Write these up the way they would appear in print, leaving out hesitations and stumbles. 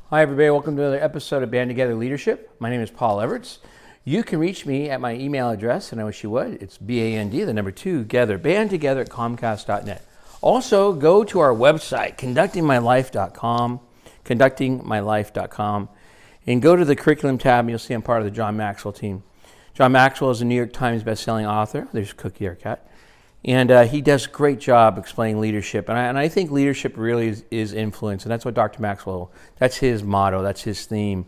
Hi, everybody. Welcome to another episode of Band Together Leadership. My name is Paul Everts. You can reach me at my email address, and I wish you would. It's BAND, the number 2, together, bandtogether at Comcast.net. Also, go to our website, conductingmylife.com, and go to the curriculum tab, and you'll see I'm part of the John Maxwell team. John Maxwell is a New York Times bestselling author. There's Cookie, our cat. And he does a great job explaining leadership. And I think leadership really is influence. And that's what Dr. Maxwell, that's his motto, that's his theme.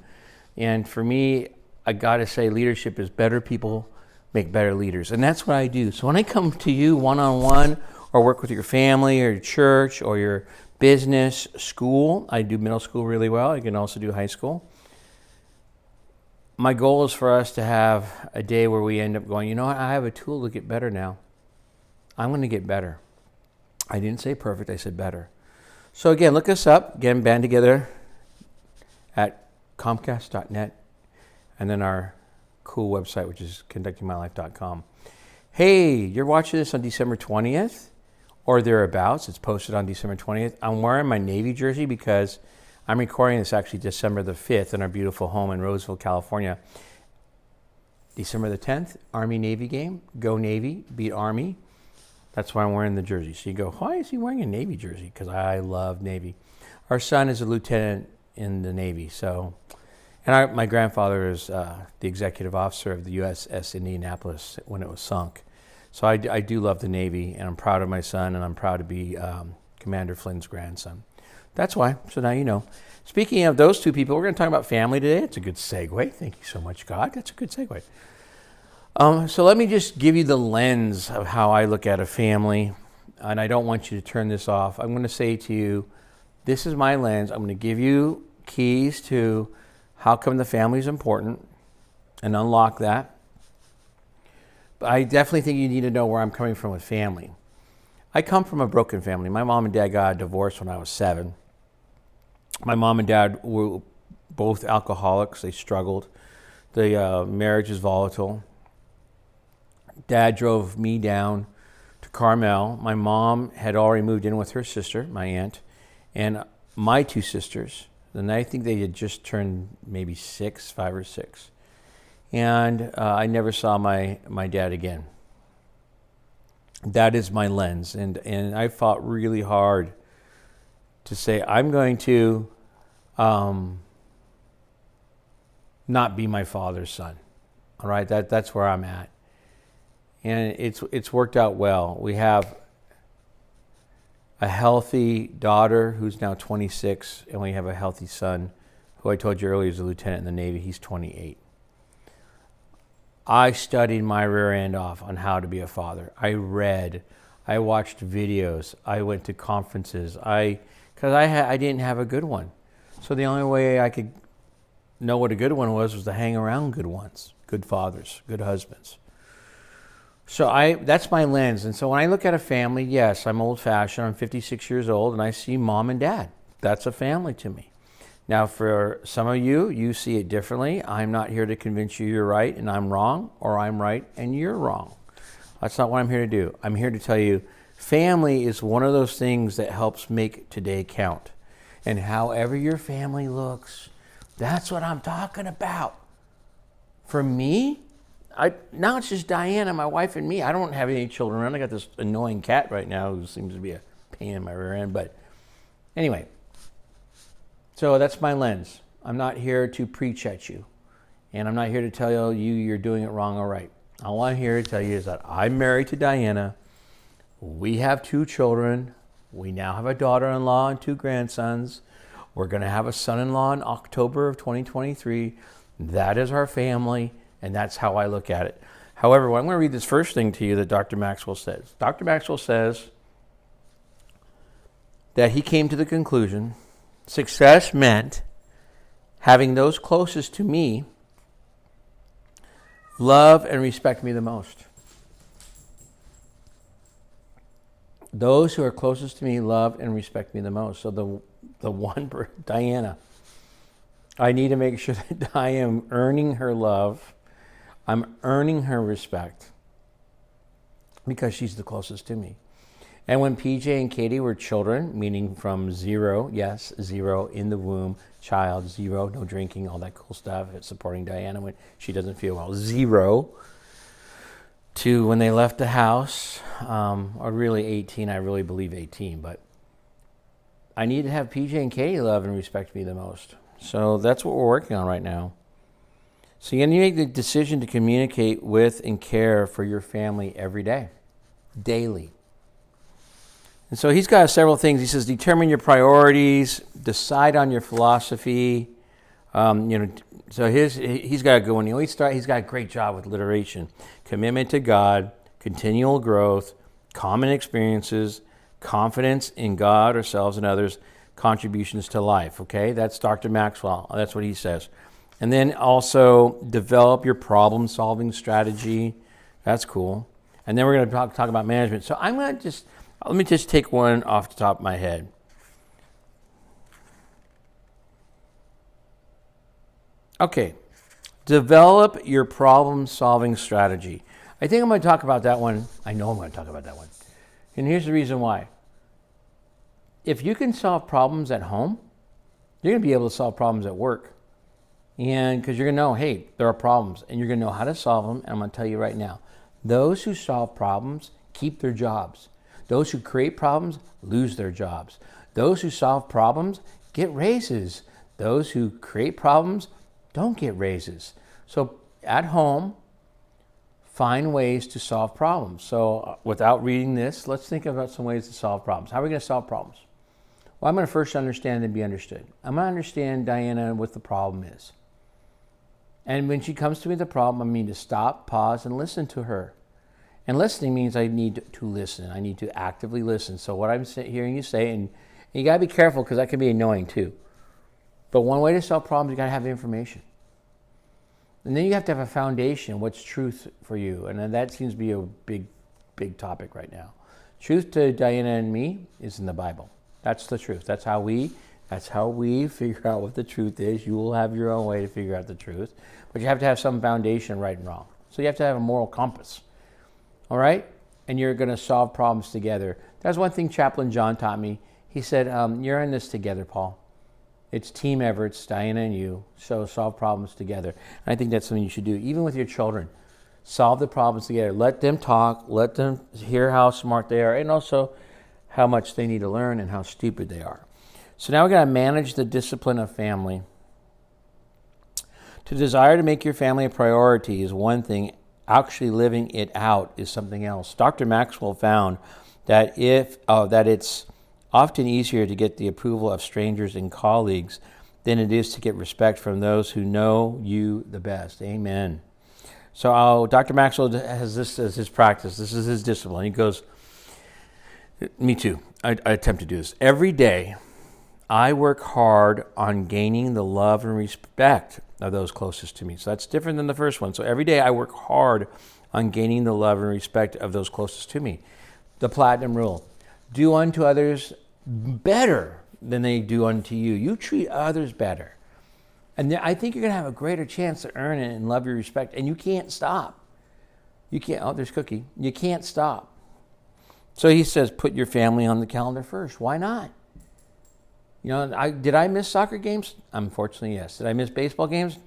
And for me, I got to say leadership is better people make better leaders. And that's what I do. So when I come to you one-on-one or work with your family or your church or your business, school, I do middle school really well. I can also do high school. My goal is for us to have a day where we end up going, you know what, I have a tool to get better now. I'm going to get better. I didn't say perfect, I said better. So again, look us up. Again, band together at Comcast.net, and then our cool website, which is conductingmylife.com. Hey, you're watching this on December 20th or thereabouts. It's posted on December 20th. I'm wearing my Navy jersey because I'm recording this actually December the 5th in our beautiful home in Roseville, California. December the 10th, Army-Navy game. Go Navy, beat Army. That's why I'm wearing the jersey. So you go, why is he wearing a Navy jersey? Because I love Navy. Our son is a lieutenant in the Navy. And my grandfather is the executive officer of the USS Indianapolis when it was sunk. So I do love the Navy, and I'm proud of my son, and I'm proud to be Commander Flynn's grandson. That's why. So now you know. Speaking of those two people, we're going to talk about family today. It's a good segue. Thank you so much, God. That's a good segue. So let me just give you the lens of how I look at a family, and I don't want you to turn this off. I'm going to say to you, this is my lens. I'm going to give you keys to how come the family is important and unlock that. But I definitely think you need to know where I'm coming from with family. I come from a broken family. My mom and dad got a divorce when I was 7. My mom and dad were both alcoholics. They struggled. The marriage is volatile. Dad drove me down to Carmel. My mom had already moved in with her sister, my aunt, and my 2 sisters. And I think they had just turned maybe 5 or 6. And I never saw my dad again. That is my lens. And I fought really hard to say, I'm going to not be my father's son. All right, that's where I'm at. And it's worked out well. We have a healthy daughter who's now 26, and we have a healthy son who I told you earlier is a lieutenant in the Navy. He's 28. I studied my rear end off on how to be a father. I read. I watched videos. I went to conferences. Because I didn't have a good one. So the only way I could know what a good one was to hang around good ones, good fathers, good husbands. So that's my lens. And so when I look at a family, yes, I'm old-fashioned. I'm 56 years old, and I see mom and dad. That's a family to me. Now, for some of you, you see it differently. I'm not here to convince you you're right and I'm wrong, or I'm right and you're wrong. That's not what I'm here to do. I'm here to tell you family is one of those things that helps make today count. And however your family looks, that's what I'm talking about. For me, now it's just Diana, my wife, and me. I don't have any children around. I got this annoying cat right now who seems to be a pain in my rear end. But anyway, so that's my lens. I'm not here to preach at you. And I'm not here to tell you you're doing it wrong or right. All I'm here to tell you is that I'm married to Diana. We have 2 children. We now have a daughter-in-law and 2 grandsons. We're going to have a son-in-law in October of 2023. That is our family. And that's how I look at it. However, I'm going to read this first thing to you that Dr. Maxwell says. Dr. Maxwell says that he came to the conclusion success meant having those closest to me love and respect me the most. Those who are closest to me love and respect me the most. So the one, Diana, I need to make sure that I am earning her love. I'm earning her respect because she's the closest to me. And when PJ and Katie were children, meaning from 0, yes, 0 in the womb, child, 0, no drinking, all that cool stuff, supporting Diana when she doesn't feel well, 0, to when they left the house, or really 18, I really believe 18, but I need to have PJ and Katie love and respect me the most. So that's what we're working on right now. So you make the decision to communicate with and care for your family every day, daily. And so he's got several things. He says, determine your priorities, decide on your philosophy. So he's got a good one. He's got a great job with alliteration. Commitment to God, continual growth, common experiences, confidence in God, ourselves, and others, contributions to life. Okay, that's Dr. Maxwell. That's what he says. And then also develop your problem-solving strategy. That's cool. And then we're going to talk about management. So let me just take one off the top of my head. Okay, develop your problem-solving strategy. I think I'm going to talk about that one. I know I'm going to talk about that one. And here's the reason why. If you can solve problems at home, you're going to be able to solve problems at work. And because you're going to know, hey, there are problems, and you're going to know how to solve them. And I'm going to tell you right now, those who solve problems keep their jobs. Those who create problems lose their jobs. Those who solve problems get raises. Those who create problems don't get raises. So at home, find ways to solve problems. So without reading this, let's think about some ways to solve problems. How are we going to solve problems? Well, I'm going to first understand and be understood. I'm going to understand Diana what the problem is. And when she comes to me with the problem, I need to stop, pause, and listen to her. And listening means I need to listen. I need to actively listen. So what I'm hearing you say, and you got to be careful because that can be annoying too. But one way to solve problems, you got to have information. And then you have to have a foundation. What's truth for you? And then that seems to be a big, big topic right now. Truth to Diana and me is in the Bible. That's the truth. That's how we figure out what the truth is. You will have your own way to figure out the truth. But you have to have some foundation, right and wrong. So you have to have a moral compass. All right? And you're going to solve problems together. That's one thing Chaplain John taught me. He said, you're in this together, Paul. It's team efforts, Diana and you, so solve problems together. And I think that's something you should do, even with your children. Solve the problems together. Let them talk. Let them hear how smart they are, and also how much they need to learn and how stupid they are. So now we're going to manage the discipline of family. To desire to make your family a priority is one thing. Actually living it out is something else. Dr. Maxwell found that it's often easier to get the approval of strangers and colleagues than it is to get respect from those who know you the best. Amen. So Dr. Maxwell has this as his practice. This is his discipline. He goes, me too. I attempt to do this. Every day, I work hard on gaining the love and respect of those closest to me. So that's different than the first one. So every day I work hard on gaining the love and respect of those closest to me. The platinum rule. Do unto others better than they do unto you. You treat others better. And I think you're going to have a greater chance to earn it and love your respect. And you can't stop. You can't, oh, there's Cookie. You can't stop. So he says, put your family on the calendar first. Why not? You know, did I miss soccer games? Unfortunately, yes. Did I miss baseball games?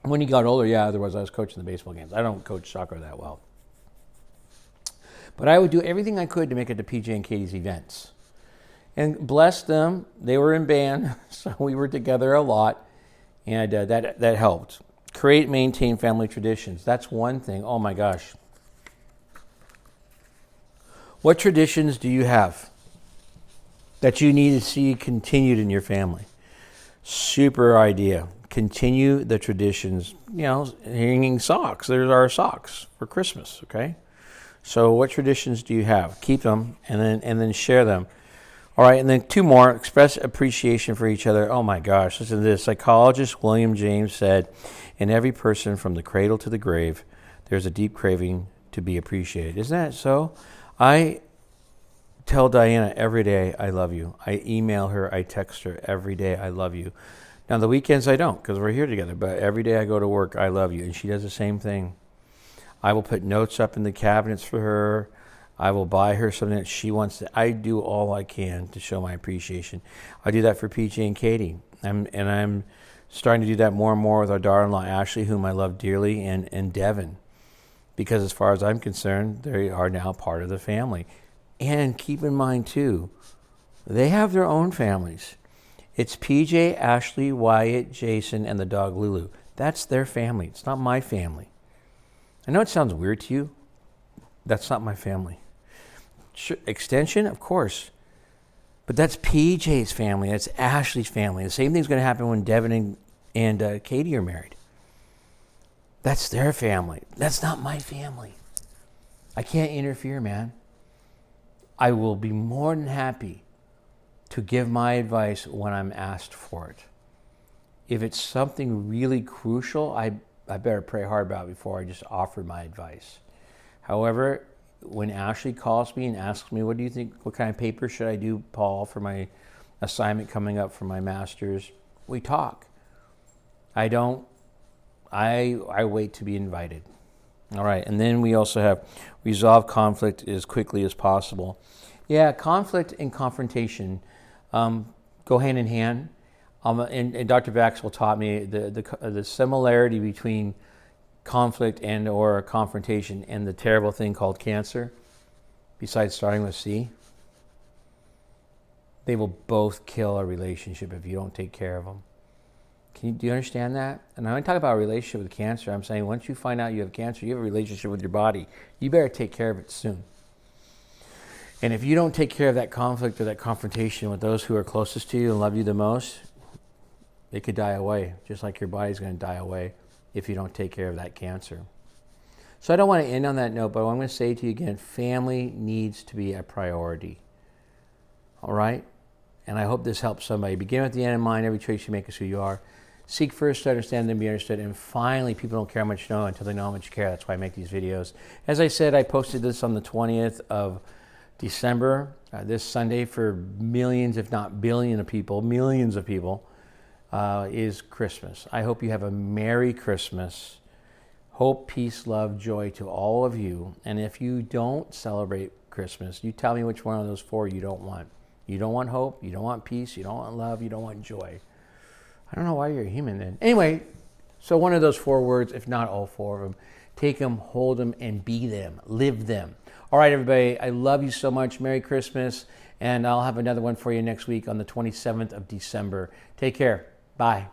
When he got older, yeah, otherwise I was coaching the baseball games. I don't coach soccer that well. But I would do everything I could to make it to PJ and Katie's events. And bless them, they were in band, so we were together a lot, and that helped. Create, maintain family traditions. That's one thing. Oh my gosh. What traditions do you have that you need to see continued in your family? Super idea. Continue the traditions. You know, hanging socks. There's our socks for Christmas, okay? So what traditions do you have? Keep them and then share them. All right, and then two more. Express appreciation for each other. Oh my gosh, listen to this. Psychologist William James said, in every person from the cradle to the grave, there's a deep craving to be appreciated. Isn't that so? I tell Diana every day, I love you. I email her, I text her every day, I love you. Now, the weekends I don't because we're here together, but every day I go to work, I love you. And she does the same thing. I will put notes up in the cabinets for her. I will buy her something that she wants. I do all I can to show my appreciation. I do that for PJ and Katie. I'm starting to do that more and more with our daughter-in-law, Ashley, whom I love dearly, and Devin. Because as far as I'm concerned, they are now part of the family. And keep in mind, too, they have their own families. It's PJ, Ashley, Wyatt, Jason, and the dog Lulu. That's their family. It's not my family. I know it sounds weird to you. That's not my family. Sure, extension, of course. But that's PJ's family. That's Ashley's family. The same thing's going to happen when Devin and Katie are married. That's their family. That's not my family. I can't interfere, man. I will be more than happy to give my advice when I'm asked for it. If it's something really crucial, I better pray hard about it before I just offer my advice. However, when Ashley calls me and asks me, what do you think, what kind of paper should I do, Paul, for my assignment coming up for my master's, we talk. I wait to be invited. All right, and then we also have resolve conflict as quickly as possible. Yeah, conflict and confrontation go hand in hand. And Dr. Maxwell taught me the similarity between conflict and or confrontation and the terrible thing called cancer, besides starting with C. They will both kill a relationship if you don't take care of them. Do you understand that? And when I talk about a relationship with cancer, I'm saying once you find out you have cancer, you have a relationship with your body. You better take care of it soon. And if you don't take care of that conflict or that confrontation with those who are closest to you and love you the most, it could die away, just like your body's going to die away if you don't take care of that cancer. So I don't want to end on that note, but I'm going to say to you again, family needs to be a priority. All right? And I hope this helps somebody. Begin with the end in mind. Every choice you make is who you are. Seek first to understand, then be understood. And finally, people don't care how much you know until they know how much you care. That's why I make these videos. As I said, I posted this on the 20th of December, this Sunday, for millions, if not billions of people, is Christmas. I hope you have a Merry Christmas. Hope, peace, love, joy to all of you. And if you don't celebrate Christmas, you tell me which one of those four you don't want. You don't want hope, you don't want peace, you don't want love, you don't want joy. I don't know why you're a human then. Anyway, so one of those four words, if not all four of them, take them, hold them, and be them. Live them. All right, everybody, I love you so much. Merry Christmas. And I'll have another one for you next week on the 27th of December. Take care. Bye.